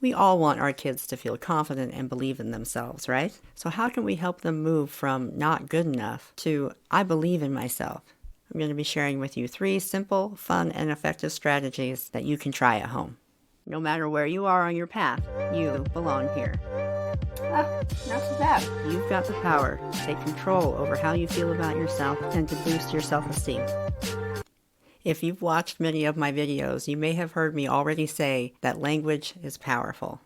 We all want our kids to feel confident and believe in themselves, right? So how can we help them move from not good enough to I believe in myself? I'm going to be sharing with you 3 simple, fun, and effective strategies that you can try at home. No matter where you are on your path, you belong here. Not so bad. You've got the power to take control over how you feel about yourself and to boost your self-esteem. If you've watched many of my videos, you may have heard me already say that language is powerful.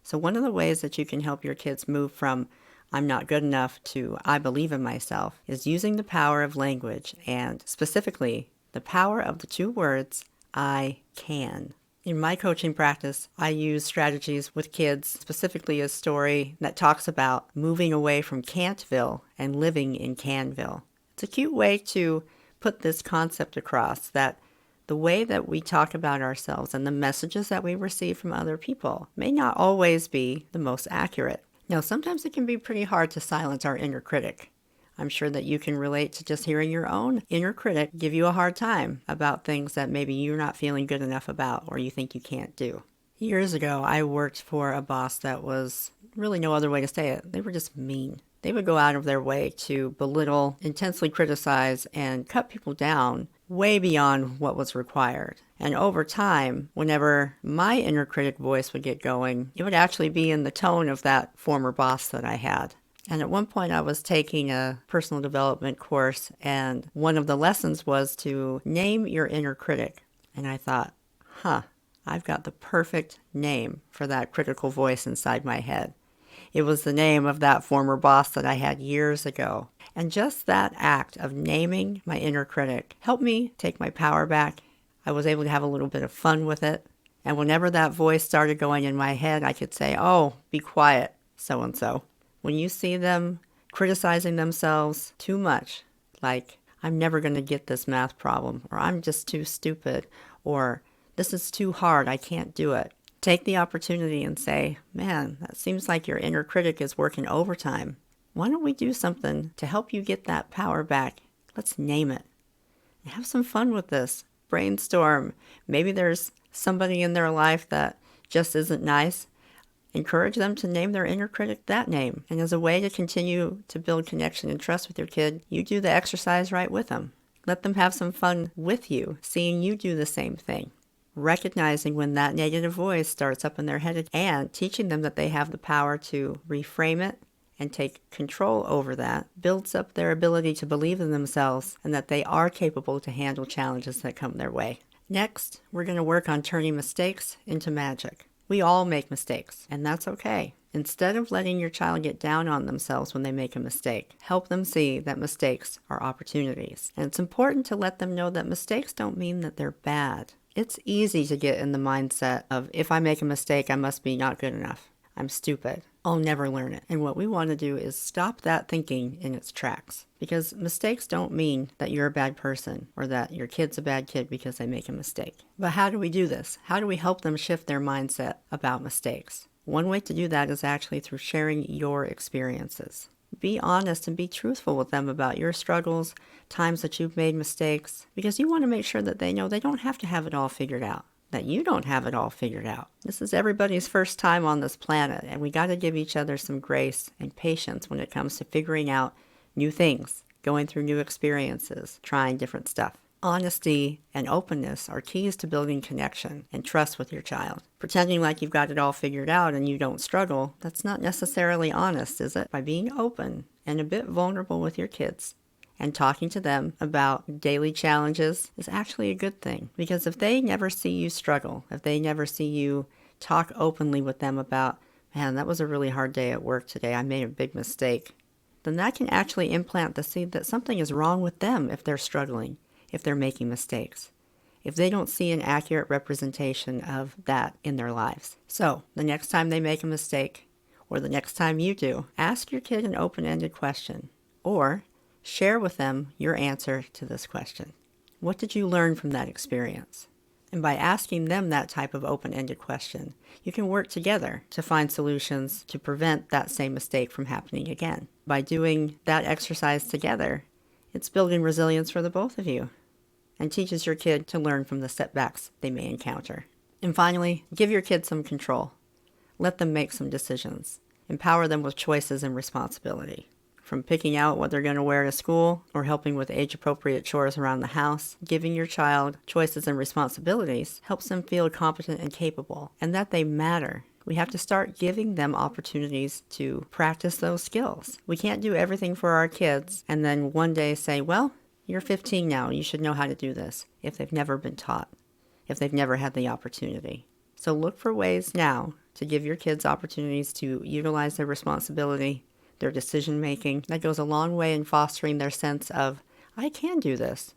So one of the ways that you can help your kids move from I'm not good enough to I believe in myself is using the power of language, and specifically the power of the 2 words I can. In my coaching practice, I use strategies with kids, specifically a story that talks about moving away from Can'tville and living in Canville. It's a cute way to put this concept across that the way that we talk about ourselves and the messages that we receive from other people may not always be the most accurate. Now, sometimes it can be pretty hard to silence our inner critic. I'm sure that you can relate to just hearing your own inner critic give you a hard time about things that maybe you're not feeling good enough about or you think you can't do. Years ago, I worked for a boss that was really no other way to say it. They were just mean. They would go out of their way to belittle, intensely criticize, and cut people down way beyond what was required. And over time, whenever my inner critic voice would get going, it would actually be in the tone of that former boss that I had. And at one point I was taking a personal development course, and one of the lessons was to name your inner critic. And I thought, I've got the perfect name for that critical voice inside my head. It was the name of that former boss that I had years ago. And just that act of naming my inner critic helped me take my power back. I was able to have a little bit of fun with it. And whenever that voice started going in my head, I could say, oh, be quiet, so-and-so. When you see them criticizing themselves too much, like, I'm never going to get this math problem, or I'm just too stupid, or this is too hard, I can't do it. Take the opportunity and say, man, that seems like your inner critic is working overtime. Why don't we do something to help you get that power back? Let's name it. Have some fun with this. Brainstorm. Maybe there's somebody in their life that just isn't nice. Encourage them to name their inner critic that name. And as a way to continue to build connection and trust with your kid, you do the exercise right with them. Let them have some fun with you, seeing you do the same thing. Recognizing when that negative voice starts up in their head and teaching them that they have the power to reframe it and take control over that builds up their ability to believe in themselves and that they are capable to handle challenges that come their way. Next, we're going to work on turning mistakes into magic. We all make mistakes, and that's okay. Instead of letting your child get down on themselves when they make a mistake, help them see that mistakes are opportunities. And it's important to let them know that mistakes don't mean that they're bad. It's easy to get in the mindset of, if I make a mistake, I must be not good enough. I'm stupid. I'll never learn it. And what we want to do is stop that thinking in its tracks. Because mistakes don't mean that you're a bad person or that your kid's a bad kid because they make a mistake. But how do we do this? How do we help them shift their mindset about mistakes? One way to do that is actually through sharing your experiences. Be honest and be truthful with them about your struggles, times that you've made mistakes, because you want to make sure that they know they don't have to have it all figured out, that you don't have it all figured out. This is everybody's first time on this planet, and we got to give each other some grace and patience when it comes to figuring out new things, going through new experiences, trying different stuff. Honesty and openness are keys to building connection and trust with your child. Pretending like you've got it all figured out and you don't struggle, that's not necessarily honest, is it? By being open and a bit vulnerable with your kids and talking to them about daily challenges is actually a good thing. Because if they never see you struggle, if they never see you talk openly with them about, man, that was a really hard day at work today, I made a big mistake, then that can actually implant the seed that something is wrong with them if they're struggling, if they're making mistakes, if they don't see an accurate representation of that in their lives. So, the next time they make a mistake, or the next time you do, ask your kid an open-ended question, or share with them your answer to this question. What did you learn from that experience? And by asking them that type of open-ended question, you can work together to find solutions to prevent that same mistake from happening again. By doing that exercise together, it's building resilience for the both of you and teaches your kid to learn from the setbacks they may encounter. And finally, give your kid some control. Let them make some decisions. Empower them with choices and responsibility. From picking out what they're going to wear to school or helping with age-appropriate chores around the house, giving your child choices and responsibilities helps them feel competent and capable, and that they matter. We have to start giving them opportunities to practice those skills. We can't do everything for our kids and then one day say, well, you're 15 now, you should know how to do this, if they've never been taught, if they've never had the opportunity. So look for ways now to give your kids opportunities to utilize their responsibility, their decision-making. That goes a long way in fostering their sense of, I can do this.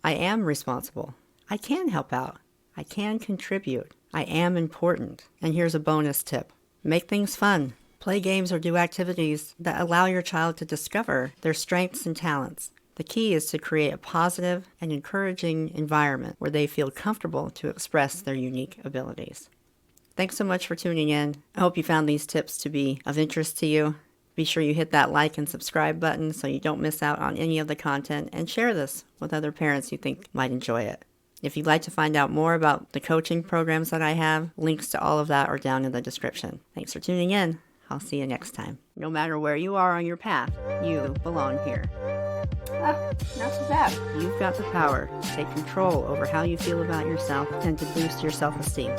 I am responsible. I can help out. I can contribute. I am important. And here's a bonus tip. Make things fun. Play games or do activities that allow your child to discover their strengths and talents. The key is to create a positive and encouraging environment where they feel comfortable to express their unique abilities. Thanks so much for tuning in. I hope you found these tips to be of interest to you. Be sure you hit that like and subscribe button so you don't miss out on any of the content, and share this with other parents you think might enjoy it. If you'd like to find out more about the coaching programs that I have, links to all of that are down in the description. Thanks for tuning in. I'll see you next time. No matter where you are on your path, you belong here. Not so bad. You've got the power to take control over how you feel about yourself and to boost your self-esteem.